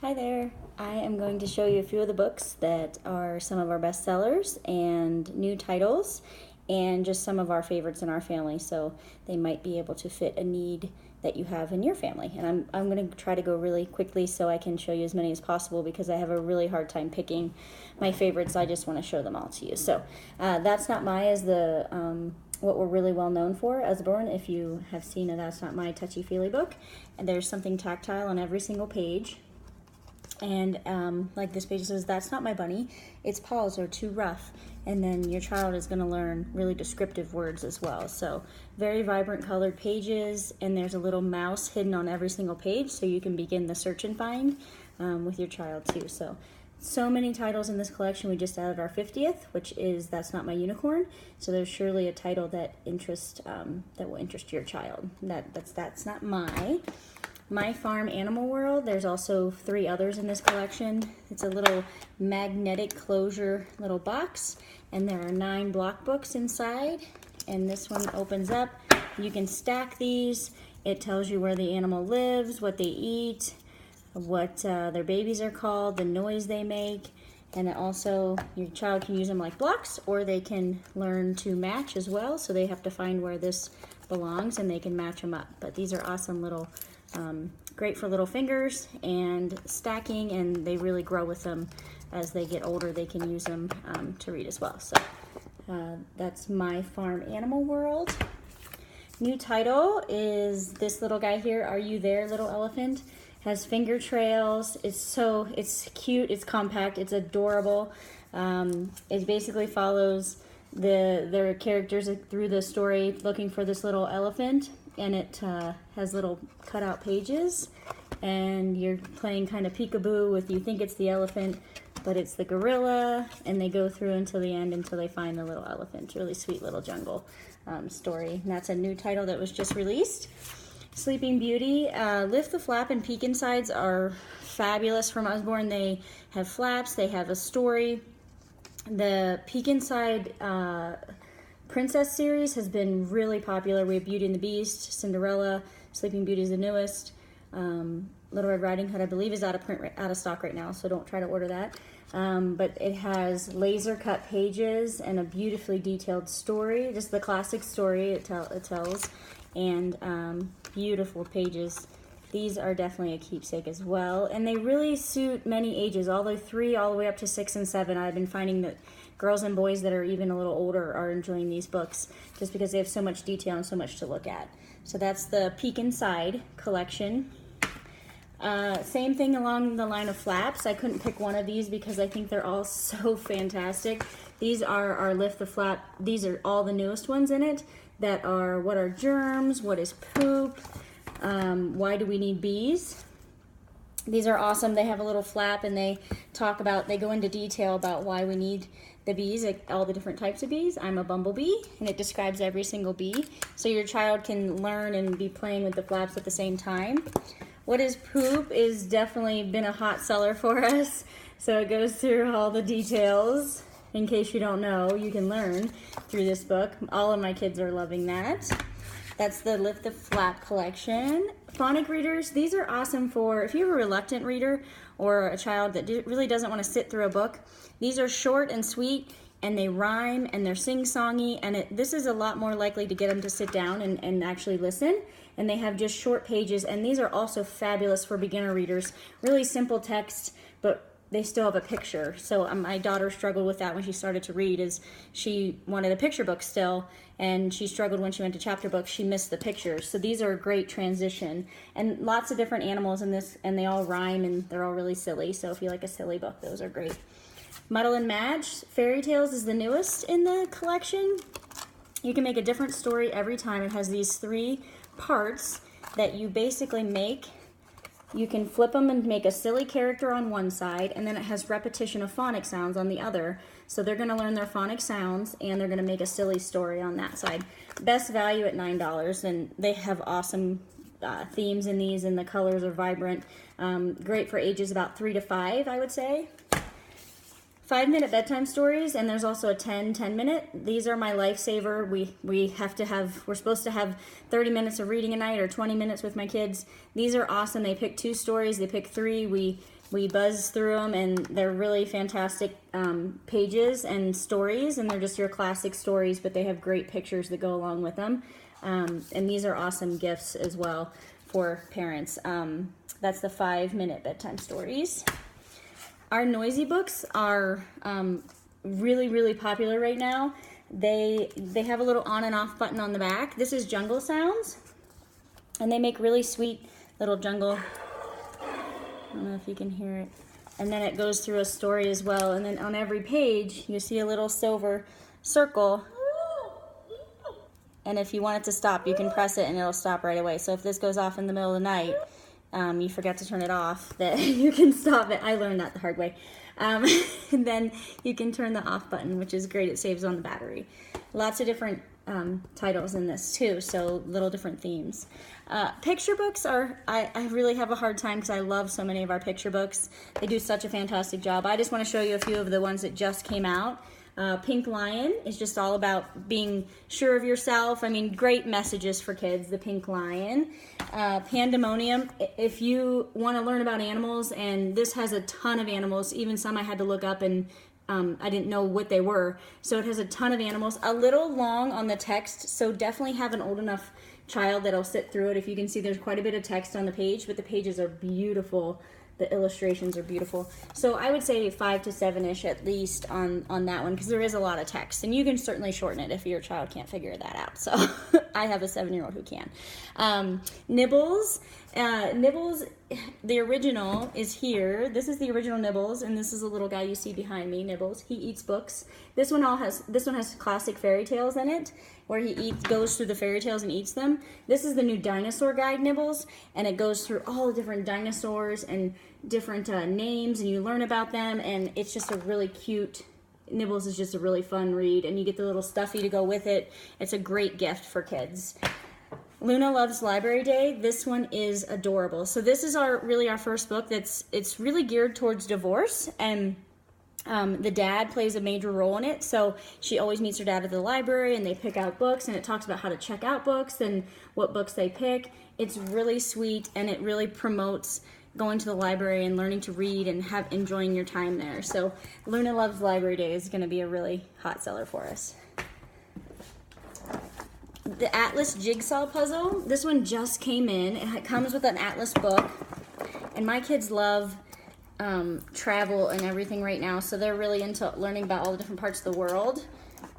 Hi there. I am going to show you a few of the books that are some of our best sellers and new titles and just some of our favorites in our family, so they might be able to fit a need that you have in your family. And I'm going to try to go really quickly so I can show you as many as possible because I have a really hard time picking my favorites. I just want to show them all to you. So That's Not My is the what we're really well known for, Usborne. If you have seen a That's Not My touchy-feely book, and there's something tactile on every single page. And like this page says, that's not my bunny. Its paws are too rough. And then your child is going to learn really descriptive words as well. So very vibrant colored pages, and there's a little mouse hidden on every single page, so you can begin the search and find with your child too. So many titles in this collection. We just added our 50th, which is That's Not My Unicorn. So there's surely a title that will interest your child. That's Not My Farm Animal World. There's also 3 others in this collection. It's a little magnetic closure little box, and there are 9 block books inside. And this one opens up. You can stack these. It tells you where the animal lives, what they eat, what their babies are called, the noise they make, and also your child can use them like blocks, or they can learn to match as well. So they have to find where this belongs, and they can match them up. But these are awesome little great for little fingers and stacking, and they really grow with them as they get older. They can use them to read as well. So that's My Farm Animal World. New title is this little guy here, Are You There, Little Elephant? Has finger trails. It's cute, it's compact, it's adorable. It basically follows their characters through the story looking for this little elephant, and it has little cutout pages, and you're playing kind of peekaboo with, you think it's the elephant, but it's the gorilla, and they go through until the end until they find the little elephant. Really sweet little jungle story. And that's a new title that was just released. Sleeping Beauty. Lift the Flap and Peek Insides are fabulous from Usborne. They have flaps, they have a story. The Peek Inside Princess series has been really popular. We have Beauty and the Beast, Cinderella, Sleeping Beauty is the newest. Little Red Riding Hood, I believe, is out of stock right now, so don't try to order that. But it has laser cut pages and a beautifully detailed story, just the classic story it tells, and beautiful pages. These are definitely a keepsake as well, and they really suit many ages, all the way up to 6 and 7. I've been finding that girls and boys that are even a little older are enjoying these books just because they have so much detail and so much to look at. So that's the Peek Inside collection. Same thing along the line of flaps. I couldn't pick one of these because I think they're all so fantastic. These are our Lift the Flap. These are all the newest ones in it that are what are germs, what is poop, why do we need bees. These are awesome. They have a little flap, and they go into detail about why we need the bees, like all the different types of bees. I'm a bumblebee, and it describes every single bee. So your child can learn and be playing with the flaps at the same time. What is Poop is definitely been a hot seller for us. So it goes through all the details. In case you don't know, you can learn through this book. All of my kids are loving that. That's the Lift the Flap collection. Phonic readers, these are awesome for if you have a reluctant reader or a child that really doesn't want to sit through a book. These are short and sweet, and they rhyme, and they're sing-songy, and this is a lot more likely to get them to sit down and actually listen. And they have just short pages, and these are also fabulous for beginner readers. Really simple text, but they still have a picture. So my daughter struggled with that when she started to read, is she wanted a picture book still, and she struggled when she went to chapter books. She missed the pictures. So these are a great transition, and lots of different animals in this, and they all rhyme, and they're all really silly. So if you like a silly book, those are great. Muddle and Match Fairy Tales is the newest in the collection. You can make a different story every time. It has these 3 parts that you basically make. You can flip them and make a silly character on one side, and then it has repetition of phonic sounds on the other. So they're going to learn their phonic sounds, and they're going to make a silly story on that side. Best value at $9, and they have awesome themes in these, and the colors are vibrant. Great for ages about 3 to 5, I would say. 5-minute bedtime stories, and there's also a 10-minute. These are my lifesaver. We're supposed to have 30 minutes of reading a night or 20 minutes with my kids. These are awesome. They pick 2 stories, they pick 3. We buzz through them, and they're really fantastic pages and stories, and they're just your classic stories, but they have great pictures that go along with them. And these are awesome gifts as well for parents. That's the 5-minute bedtime stories. Our noisy books are really, really popular right now. They have a little on and off button on the back. This is Jungle Sounds, and they make really sweet little jungle. I don't know if you can hear it. And then it goes through a story as well. And then on every page, you see a little silver circle. And if you want it to stop, you can press it and it'll stop right away. So if this goes off in the middle of the night, you forgot to turn it off, that you can stop it. I learned that the hard way. And then you can turn the off button, which is great. It saves on the battery. Lots of different titles in this too, so little different themes. Picture books are, I really have a hard time because I love so many of our picture books. They do such a fantastic job. I just want to show you a few of the ones that just came out. Pink Lion is just all about being sure of yourself. I mean, great messages for kids, the Pink Lion. Pandemonium, if you want to learn about animals, and this has a ton of animals, even some I had to look up and I didn't know what they were. So it has a ton of animals, a little long on the text, so definitely have an old enough child that'll sit through it. If you can see, there's quite a bit of text on the page, but the pages are beautiful. The illustrations are beautiful. So I would say 5 to 7-ish at least on that one, because there is a lot of text, and you can certainly shorten it if your child can't figure that out. So I have a 7-year-old who can. Nibbles. Nibbles, the original is here. This is the original Nibbles, and this is a little guy you see behind me, Nibbles. He eats books. This one has classic fairy tales in it, where he goes through the fairy tales and eats them. This is the new dinosaur guide, Nibbles, and it goes through all the different dinosaurs and different names, and you learn about them, and it's just a really cute, Nibbles is just a really fun read, and you get the little stuffy to go with it. It's a great gift for kids. Luna Loves Library Day. This one is adorable. So this is really our first book it's really geared towards divorce, and the dad plays a major role in it. So she always meets her dad at the library, and they pick out books, and it talks about how to check out books and what books they pick. It's really sweet, and it really promotes going to the library and learning to read and enjoying your time there. So Luna Loves Library Day is going to be a really hot seller for us. The Atlas Jigsaw Puzzle. This one just came in. It comes with an Atlas book, and my kids love travel and everything right now, so they're really into learning about all the different parts of the world.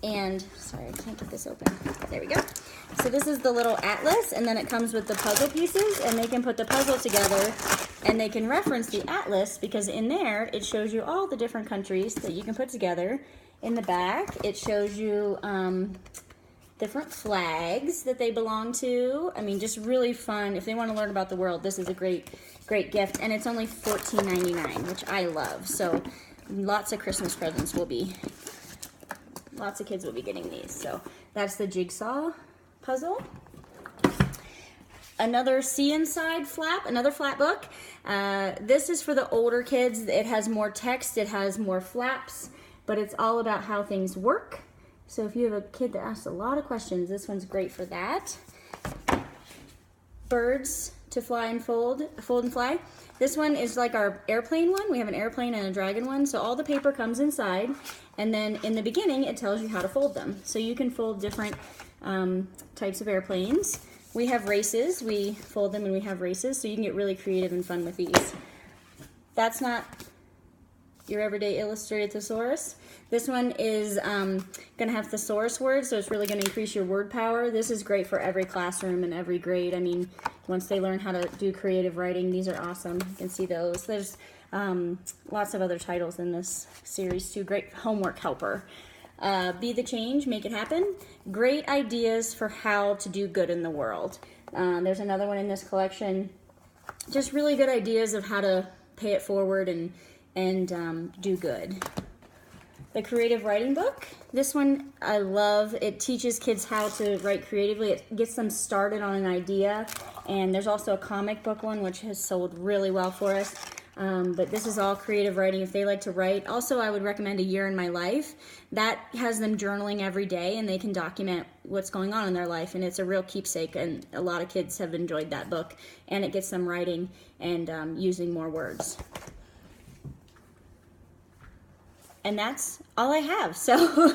And sorry, I can't get this open. There we go. So this is the little atlas, and then it comes with the puzzle pieces, and they can put the puzzle together, and they can reference the atlas, because in there it shows you all the different countries that you can put together. In the back it shows you different flags that they belong to. I mean, just really fun. If they want to learn about the world, this is a great gift, and it's only $14.99, which I love. So lots of Christmas presents lots of kids will be getting these. So that's the Jigsaw Puzzle. Another See Inside flap, another flap book. This is for the older kids. It has more text, it has more flaps, but it's all about how things work. So if you have a kid that asks a lot of questions, this one's great for that. Birds to Fly and Fold and Fly. This one is like our airplane one. We have an airplane and a dragon one. So all the paper comes inside, and then in the beginning it tells you how to fold them. So you can fold different types of airplanes. We have races. We fold them and we have races, so you can get really creative and fun with these. That's not your everyday illustrated thesaurus. This one is going to have thesaurus words, so it's really going to increase your word power. This is great for every classroom and every grade. I mean, once they learn how to do creative writing, these are awesome. You can see those. There's lots of other titles in this series too. Great homework helper. Be the Change, Make It Happen. Great ideas for how to do good in the world. There's another one in this collection. Just really good ideas of how to pay it forward and do good. The Creative Writing Book. This one I love. It teaches kids how to write creatively. It gets them started on an idea. And there's also a comic book one, which has sold really well for us. But this is all creative writing if they like to write. Also, I would recommend A Year in My Life. That has them journaling every day, and they can document what's going on in their life, and it's a real keepsake, and a lot of kids have enjoyed that book, and it gets them writing and using more words. And that's all I have. So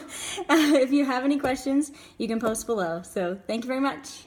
if you have any questions, you can post below. So thank you very much.